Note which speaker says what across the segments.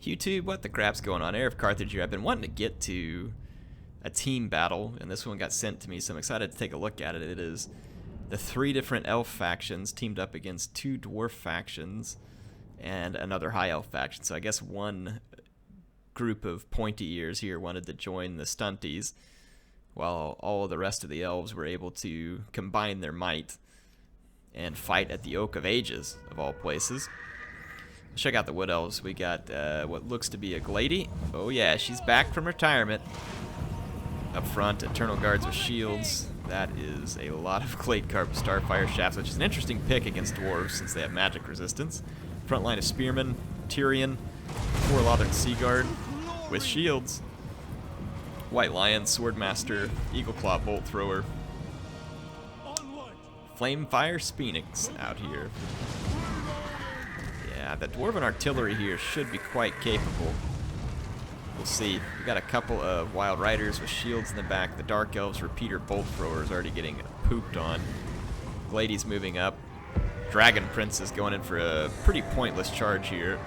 Speaker 1: YouTube, what the crap's going on? HeirofCarthage here. I've been wanting to get to a team battle, and this one got sent to me, so I'm excited to take a look at it. It is the 3 different elf factions teamed up against 2 dwarf factions and another high elf faction. So I guess one group of pointy ears here wanted to join the stunties, while all of the rest of the elves were able to combine their might and fight at the Oak of Ages, of all places. Check out the Wood Elves. We got what looks to be a Glady. Oh yeah, she's back from retirement. Up front, Eternal Guards with shields. That is a lot of Glade Carp Starfire Shafts, which is an interesting pick against dwarves since they have magic resistance. Front line of Spearmen, Tyrion, 4 Lothern Seaguard with shields. White Lion, Swordmaster, Eagleclaw Bolt Thrower. Flamefire Phoenix out here. Yeah, the Dwarven artillery here should be quite capable. We'll see. We got a couple of Wild Riders with shields in the back. The Dark Elves Repeater Bolt Thrower is already getting pooped on. Glady's moving up. Dragon Prince is going in for a pretty pointless charge here.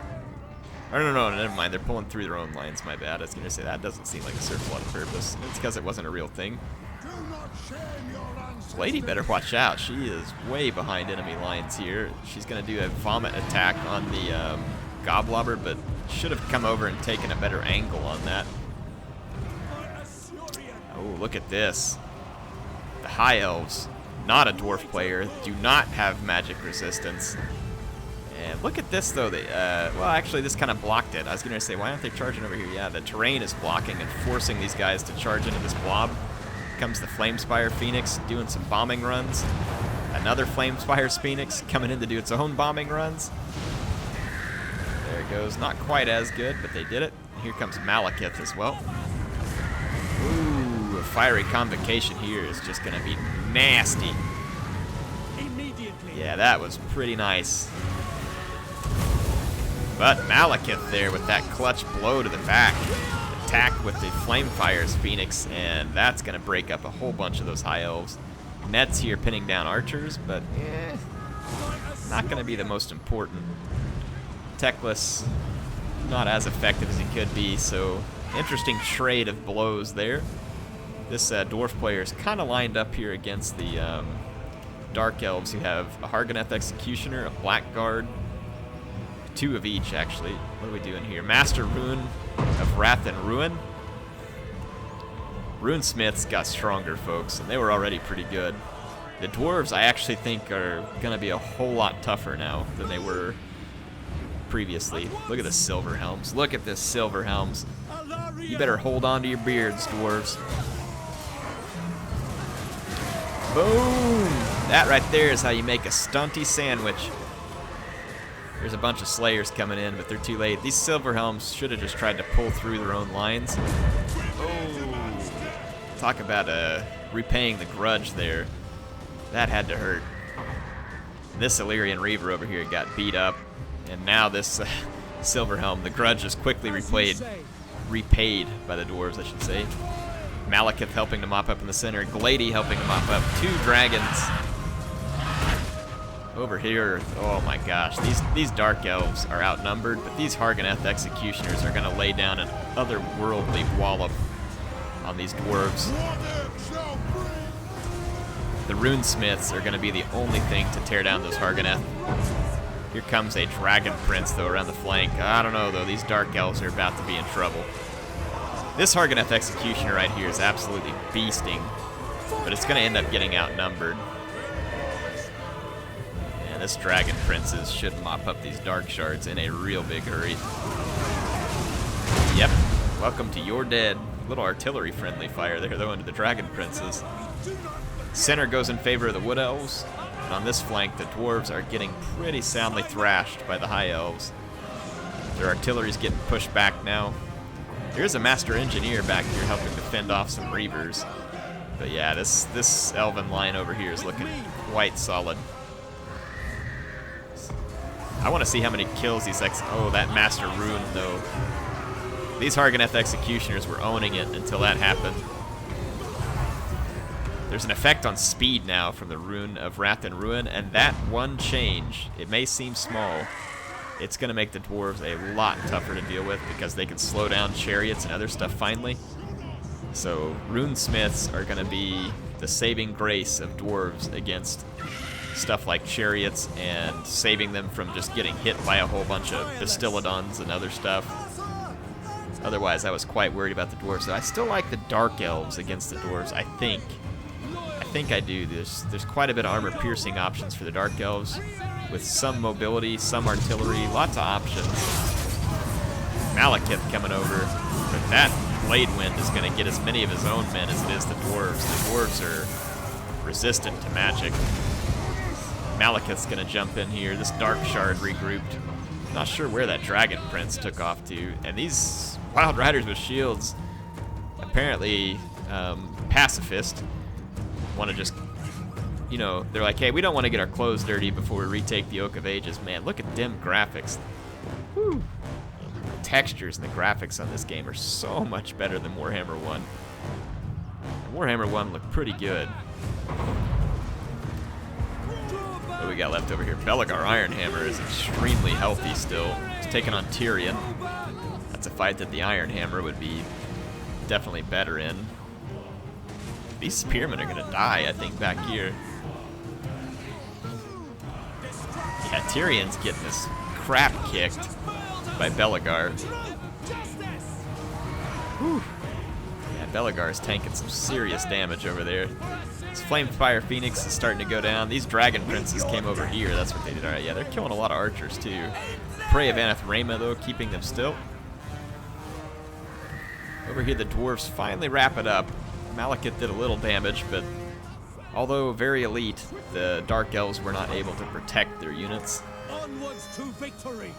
Speaker 1: Oh, no, never mind. They're pulling through their own lines. My bad. I was going to say that doesn't seem like a serve a lot of purpose. It's because it wasn't a real thing. Lady better watch out. She is way behind enemy lines here. She's going to do a vomit attack on the Goblobber, but should have come over and taken a better angle on that. Oh, look at this. The High Elves, not a dwarf player, do not have magic resistance. And look at this, though. They, well, actually, this kind of blocked it. I was going to say, why aren't they charging over here? Yeah, the terrain is blocking and forcing these guys to charge into this blob. Comes the Flamespire Phoenix doing some bombing runs. Another Flamespire Phoenix coming in to do its own bombing runs. There it goes. Not quite as good, but they did it. Here comes Malekith as well. Ooh, a Fiery Convocation here is just going to be nasty. Yeah, that was pretty nice. But Malekith there with that clutch blow to the back. Attack with the Flamefire's Phoenix, and that's going to break up a whole bunch of those High Elves. Net's here pinning down archers, but not going to be the most important. Teclis, not as effective as he could be, so interesting trade of blows there. This dwarf player is kind of lined up here against the Dark Elves, who have a Hargoneth Executioner, a Blackguard, 2 of each, actually. What are we doing here? Master Rune of Wrath and Ruin. Runesmiths got stronger, folks, and they were already pretty good. The dwarves, I actually think, are going to be a whole lot tougher now than they were previously. Look at the Silver Helms. Look at this Silver Helms. You better hold on to your beards, dwarves. Boom! That right there is how you make a stunty sandwich. There's a bunch of Slayers coming in, but they're too late. These Silver Helms should have just tried to pull through their own lines. Oh, talk about repaying the grudge there. That had to hurt. This Illyrian Reaver over here got beat up, and now this Silver Helm, the grudge is quickly repaid by the dwarves, I should say. Malekith helping to mop up in the center. Glady helping to mop up. 2 dragons. Over here, oh my gosh, these Dark Elves are outnumbered, but these Hargoneth Executioners are going to lay down an otherworldly wallop on these dwarves. The Runesmiths are going to be the only thing to tear down those Hargoneth. Here comes a Dragon Prince, though, around the flank. I don't know, though, these Dark Elves are about to be in trouble. This Hargoneth Executioner right here is absolutely beasting, but it's going to end up getting outnumbered. This Dragon Princes should mop up these Dark Shards in a real big hurry. Yep, welcome to Your Dead. Little artillery-friendly fire there, though, into the Dragon Princes. Center goes in favor of the Wood Elves, and on this flank, the Dwarves are getting pretty soundly thrashed by the High Elves. Their artillery's getting pushed back now. There's a Master Engineer back here helping to fend off some Reavers. But yeah, this Elven line over here is looking quite solid. I want to see how many kills these oh, that Master Rune, though. These Hargoneth Executioners were owning it until that happened. There's an effect on speed now from the Rune of Wrath and Ruin, and that one change, it may seem small, it's going to make the dwarves a lot tougher to deal with because they can slow down chariots and other stuff finally. So runesmiths are going to be the saving grace of dwarves against stuff like chariots and saving them from just getting hit by a whole bunch of Bastillodons and other stuff. Otherwise, I was quite worried about the dwarves. So I still like the dark elves against the dwarves, I think. I think I do. There's quite a bit of armor-piercing options for the dark elves, with some mobility, some artillery, lots of options. Malekith coming over, but that Blade Wind is going to get as many of his own men as it is the dwarves. The dwarves are resistant to magic. Malekith's going to jump in here. This Dark Shard regrouped. Not sure where that Dragon Prince took off to. And these Wild Riders with shields, apparently pacifist, want to just, you know, they're like, hey, we don't want to get our clothes dirty before we retake the Oak of Ages. Man, look at them graphics. Woo. The textures and the graphics on this game are so much better than Warhammer 1. Warhammer 1 looked pretty good. What do we got left over here? Belegar Ironhammer is extremely healthy still. He's taking on Tyrion. That's a fight that the Ironhammer would be definitely better in. These spearmen are going to die, I think, back here. Yeah, Tyrion's getting his crap kicked by Belegar. Whew. Yeah, Belegar is tanking some serious damage over there. This Flamefire Phoenix is starting to go down. These Dragon Princes came over here. That's what they did. All right, yeah, they're killing a lot of archers, too. Prey of Anathrema, though, keeping them still. Over here, the dwarves finally wrap it up. Malekith did a little damage, but although very elite, the Dark Elves were not able to protect their units.
Speaker 2: Onwards to victory.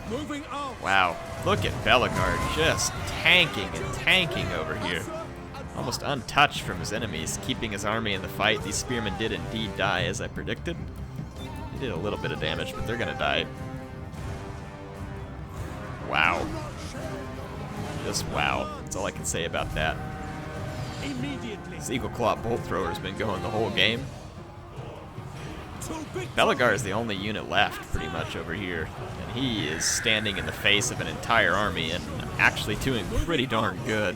Speaker 2: Moving out.
Speaker 1: Wow, look at Belegar just tanking and tanking over here. Almost untouched from his enemies, keeping his army in the fight. These spearmen did indeed die, as I predicted. They did a little bit of damage, but they're gonna die. Wow. Just wow. That's all I can say about that. This Eagle Claw Bolt Thrower's been going the whole game. Belegar is the only unit left, pretty much, over here. And he is standing in the face of an entire army and actually doing pretty darn good.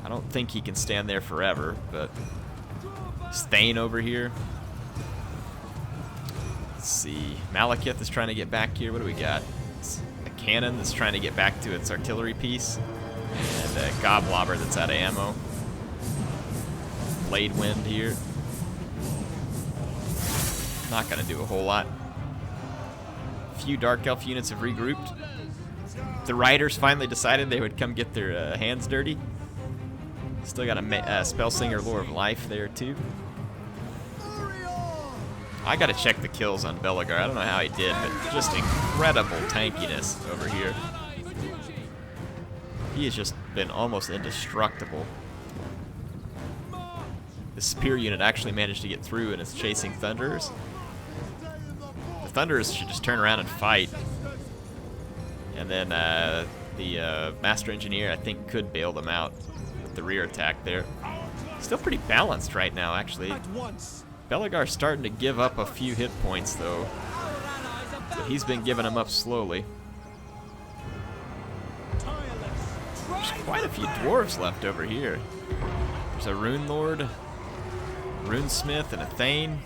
Speaker 1: I don't think he can stand there forever, but Thane over here. Let's see. Malekith is trying to get back here. What do we got? It's a cannon that's trying to get back to its artillery piece. And a Goblobber that's out of ammo. Blade Wind here. Not going to do a whole lot. A few Dark Elf units have regrouped. The Riders finally decided they would come get their hands dirty. Still got a Spellslinger Lore of Life there, too. I got to check the kills on Belegar. I don't know how he did, but just incredible tankiness over here. He has just been almost indestructible. The spear unit actually managed to get through and is chasing Thunderers. The Thunderers should just turn around and fight. And then the Master Engineer, I think, could bail them out with the rear attack there. Still pretty balanced right now, actually. Belegar's starting to give up a few hit points, though. But he's been giving them up slowly. There's quite a few dwarves left over here. There's a Rune Lord, Runesmith, and a Thane.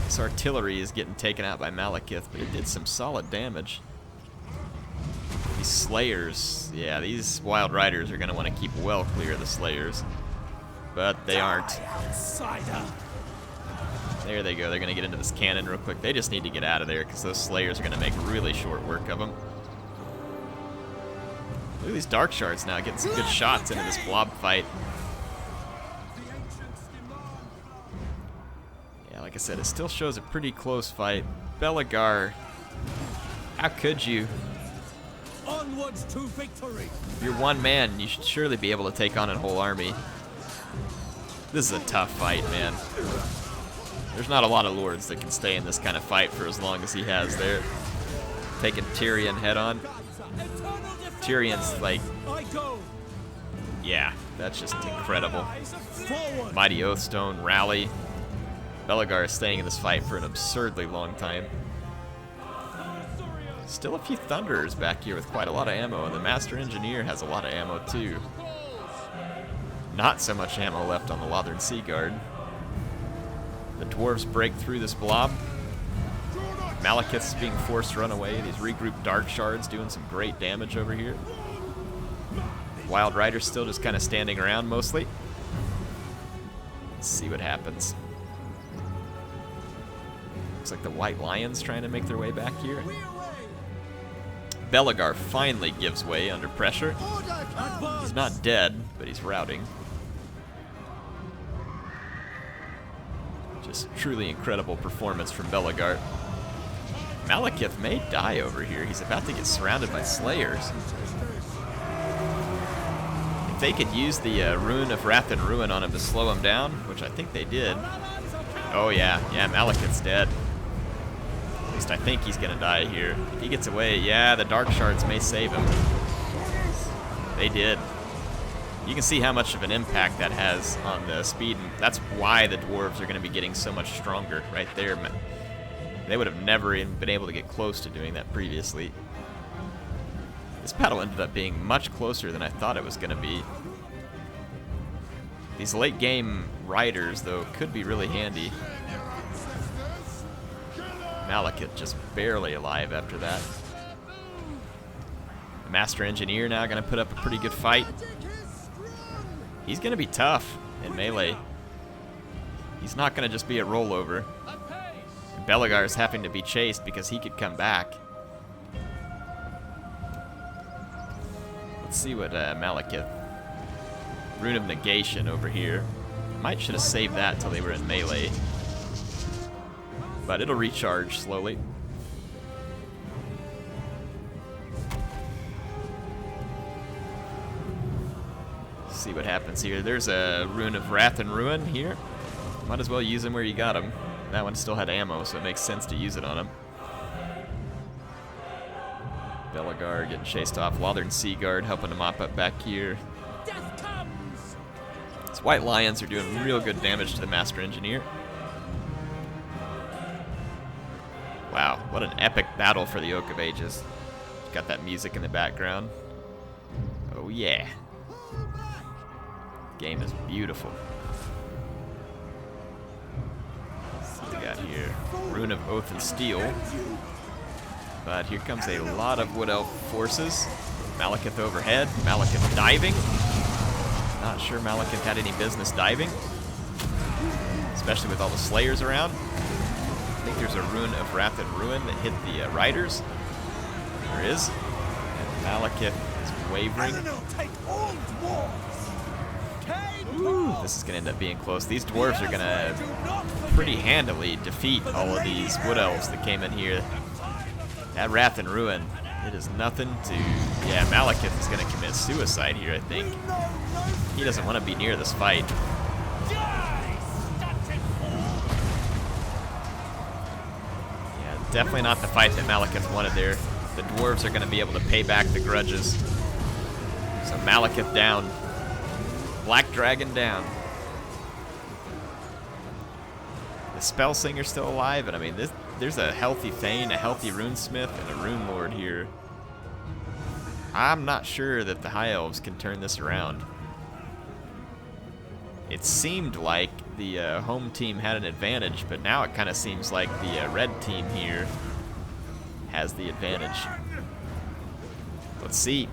Speaker 1: This artillery is getting taken out by Malekith, but it did some solid damage. These Slayers, yeah, these Wild Riders are going to want to keep well clear of the Slayers. But they aren't. There they go. They're going to get into this cannon real quick. They just need to get out of there because those Slayers are going to make really short work of them. Look at these Dark Shards now getting some good shots into this blob fight. Yeah, like I said, it still shows a pretty close fight. Belegar, how could you?
Speaker 2: Onwards to victory.
Speaker 1: If you're one man, you should surely be able to take on a whole army. This is a tough fight, man. There's not a lot of lords that can stay in this kind of fight for as long as he has there. Taking Tyrion head on. Tyrion's like, yeah, that's just incredible. Mighty Oathstone, rally. Belegar is staying in this fight for an absurdly long time. Still a few Thunderers back here with quite a lot of ammo, and the Master Engineer has a lot of ammo too. Not so much ammo left on the Lothern Sea Guard. The Dwarves break through this blob. Malekith's being forced to run away. These regrouped Dark Shards doing some great damage over here. Wild Rider's still just kind of standing around mostly. Let's see what happens. Looks like the White Lions trying to make their way back here. Belegar finally gives way under pressure. He's not dead, but he's routing. Just truly incredible performance from Belegar. Malekith may die over here. He's about to get surrounded by Slayers. If they could use the Rune of Wrath and Ruin on him to slow him down, which I think they did. Oh yeah, Malekith's dead. At least I think he's gonna die here. If he gets away, yeah, the Dark Shards may save him. They did. You can see how much of an impact that has on the speed, and that's why the Dwarves are gonna be getting so much stronger right there. They would have never even been able to get close to doing that previously. This battle ended up being much closer than I thought it was gonna be. These late game riders, though, could be really handy. Malekith just barely alive after that. The Master Engineer now going to put up a pretty good fight. He's going to be tough in melee. He's not going to just be a rollover. And Belegar is having to be chased because he could come back. Let's see what Malekith... Rune of Negation over here. Might should have saved that till they were in melee. But it'll recharge slowly. See what happens here. There's a Rune of Wrath and Ruin here. Might as well use him where you got him. That one still had ammo, so it makes sense to use it on him. Belegar getting chased off. Lothern Sea Guard helping to mop up back here. These White Lions are doing real good damage to the Master Engineer. Wow, what an epic battle for the Oak of Ages. Got that music in the background. Oh yeah. Game is beautiful. Let's see what we got here. Rune of Oath and Steel. But here comes a lot of Wood Elf forces. Malekith overhead. Malekith diving. Not sure Malekith had any business diving. Especially with all the Slayers around. I think there's a Rune of Wrath and Ruin that hit the Riders. There is. And Malekith is wavering. Ooh, this is going to end up being close. These dwarves are going to pretty handily defeat all of these Wood Elves that came in here. That Wrath and Ruin, it is nothing to... Yeah, Malekith is going to commit suicide here, I think. He doesn't want to be near this fight. Definitely not the fight that Malekith wanted there. The dwarves are going to be able to pay back the grudges. So Malekith down. Black Dragon down. The Spellsinger's still alive, and I mean, there's a healthy Thane, a healthy Runesmith, and a Rune Lord here. I'm not sure that the High Elves can turn this around. It seemed like the home team had an advantage, but now it kind of seems like the red team here has the advantage. Let's see.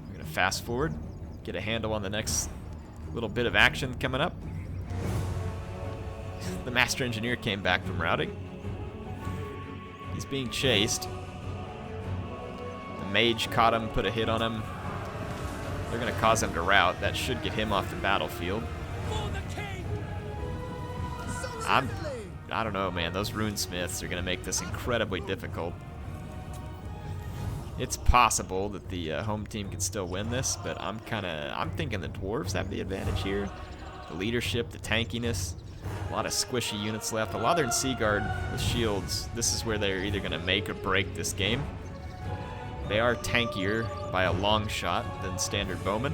Speaker 1: We're going to fast forward, get a handle on the next little bit of action coming up. The Master Engineer came back from routing. He's being chased. The Mage caught him, put a hit on him. They're going to cause him to rout. That should get him off the battlefield. I don't know, man. Those Runesmiths are going to make this incredibly difficult. It's possible that the home team can still win this, but I'm thinking the Dwarves have the advantage here. The leadership, the tankiness, a lot of squishy units left. A Lothern Sea Guard with shields. This is where they're either going to make or break this game. They are tankier by a long shot than standard bowmen.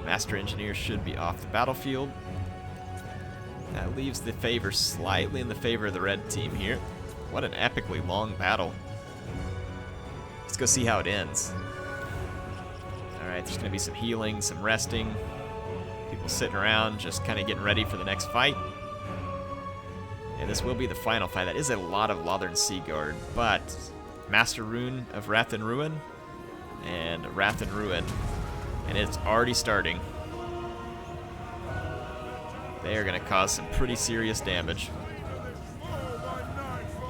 Speaker 1: Master Engineer should be off the battlefield. That leaves the favor slightly in the favor of the red team here. What an epically long battle. Let's go see how it ends. Alright, there's going to be some healing, some resting. People sitting around just kind of getting ready for the next fight. And this will be the final fight. That is a lot of Lothern Seaguard, but Master Rune of Wrath and Ruin and Wrath and Ruin. And it's already starting. They are going to cause some pretty serious damage.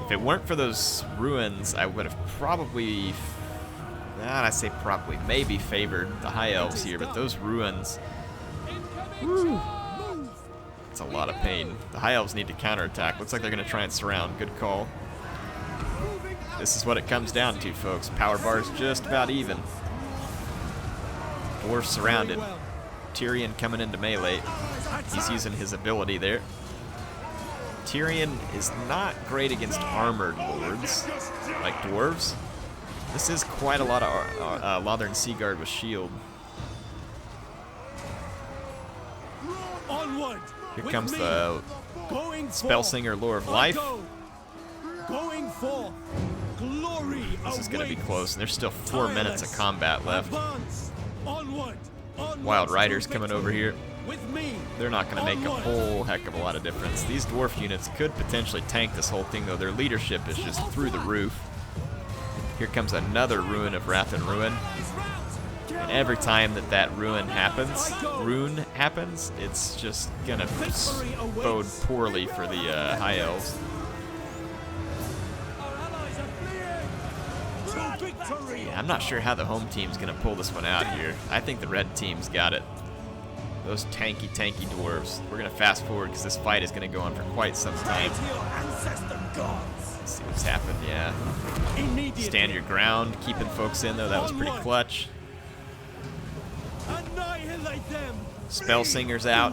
Speaker 1: If it weren't for those ruins, I would have probably, I say probably, maybe favored the High Elves here, but those ruins, whew, it's a lot of pain. The High Elves need to counterattack. Looks like they're going to try and surround. Good call. This is what it comes down to, folks. Power bar's just about even. Dwarves surrounded. Tyrion coming into melee. He's using his ability there. Tyrion is not great against armored lords, like dwarves. This is quite a lot of Lothern Seaguard with shield. Here comes the Spellsinger Lore of Life. This is going to be close, and there's still 4 minutes of combat left. Wild Riders coming over here. They're not going to make a whole heck of a lot of difference. These dwarf units could potentially tank this whole thing, though. Their leadership is just through the roof. Here comes another Ruin of Wrath and Ruin. And every time that rune happens, it's just going to bode poorly for the High Elves. Yeah, I'm not sure how the home team's going to pull this one out here. I think the red team's got it. Those tanky dwarves. We're going to fast forward because this fight is going to go on for quite some time. Let's see what's happened, yeah. Stand your ground, keeping folks in though, that was pretty clutch. Spellsinger's out.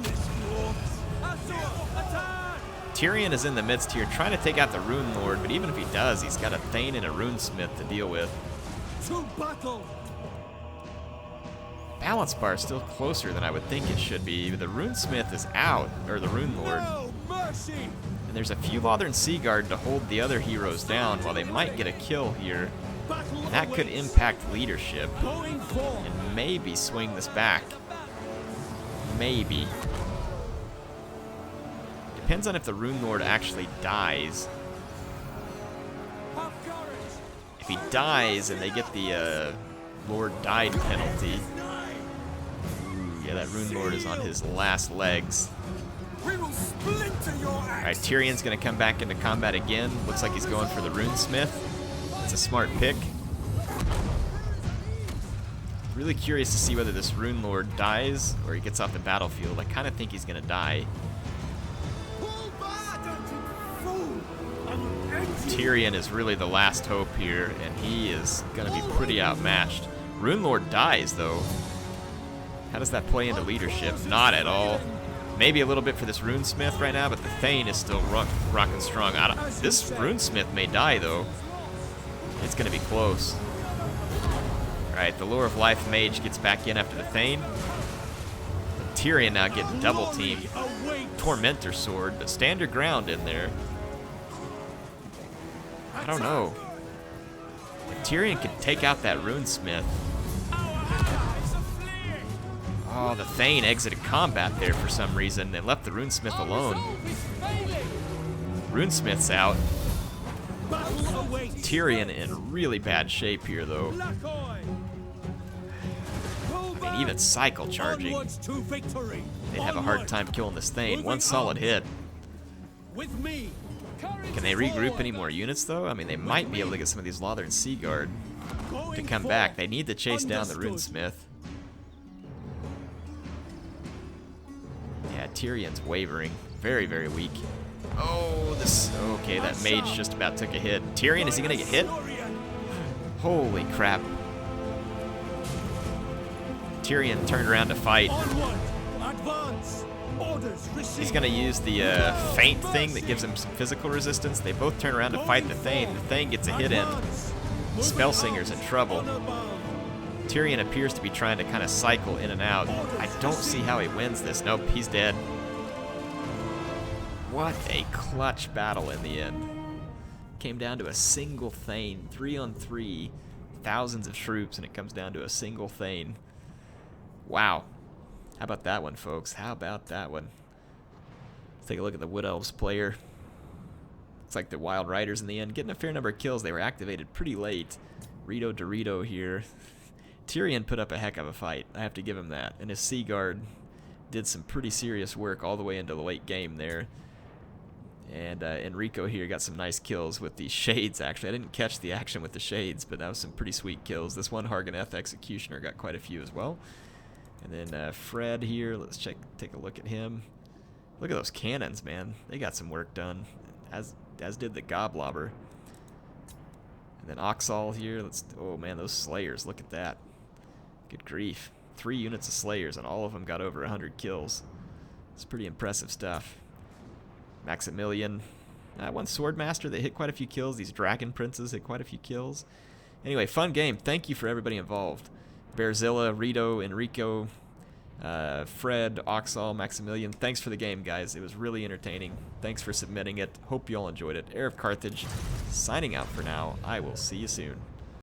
Speaker 1: Tyrion is in the midst here, trying to take out the Rune Lord, but even if he does, he's got a Thane and a Runesmith to deal with. Balance bar is still closer than I would think it should be. The Runesmith is out, or the Rune Lord. And there's a few Lothern Seaguard to hold the other heroes down while they might get a kill here. And that could impact leadership and maybe swing this back. Maybe. Depends on if the Rune Lord actually dies. If he dies and they get the Lord died penalty. Ooh, yeah, that Rune Lord is on his last legs. Alright, Tyrion's going to come back into combat again. Looks like he's going for the Runesmith. It's a smart pick. Really curious to see whether this Rune Lord dies or he gets off the battlefield. I kind of think he's going to die. Tyrion is really the last hope here, and he is going to be pretty outmatched. Rune Lord dies, though. How does that play into leadership? Not at all. Maybe a little bit for this Runesmith right now, but the Thane is still rocking strong. This Runesmith may die, though. It's going to be close. Alright, the Lore of Life Mage gets back in after the Thane. Tyrion now getting double teamed. Tormentor Sword, but stand your ground in there. I don't know. If Tyrion can take out that Runesmith. Oh, the Thane exited combat there for some reason. They left the Runesmith alone. Runesmith's out. Tyrion in really bad shape here, though. I mean, even cycle charging, they'd have a hard time killing this Thane. One solid hit. Can they regroup any more units, though? I mean, they might be able to get some of these Lothern Seaguard to come back. They need to chase down the Runesmith. Yeah, Tyrion's wavering. Very, very weak. Oh, this... Okay, that mage just about took a hit. Tyrion, is he going to get hit? Holy crap. Tyrion turned around to fight. He's going to use the feint thing that gives him some physical resistance. They both turn around to fight the Thane. The Thane gets a hit in. Spellsinger's in trouble. Tyrion appears to be trying to kind of cycle in and out. I don't see how he wins this. Nope, he's dead. What a clutch battle in the end. Came down to a single Thane, 3-on-3, thousands of troops, and it comes down to a single Thane. Wow. How about that one, folks? How about that one? Let's take a look at the Wood Elves player. Looks like the Wild Riders in the end getting a fair number of kills. They were activated pretty late. Rito Dorito here. Tyrion put up a heck of a fight. I have to give him that. And his Sea Guard did some pretty serious work all the way into the late game there. And Enrico here got some nice kills with the Shades, actually. I didn't catch the action with the Shades, but that was some pretty sweet kills. This one, Harganeth Executioner, got quite a few as well. And then Fred here, let's take a look at him. Look at those cannons, man. They got some work done, as did the Goblobber. And then Oxall here, oh man, those Slayers, look at that. Good grief. 3 units of Slayers, and all of them got over 100 kills. It's pretty impressive stuff. Maximilian, one Swordmaster that hit quite a few kills. These Dragon Princes hit quite a few kills. Anyway, fun game. Thank you for everybody involved. Bearzilla, Rito, Enrico, Fred, Oxall, Maximilian. Thanks for the game, guys. It was really entertaining. Thanks for submitting it. Hope you all enjoyed it. HeirofCarthage signing out for now. I will see you soon.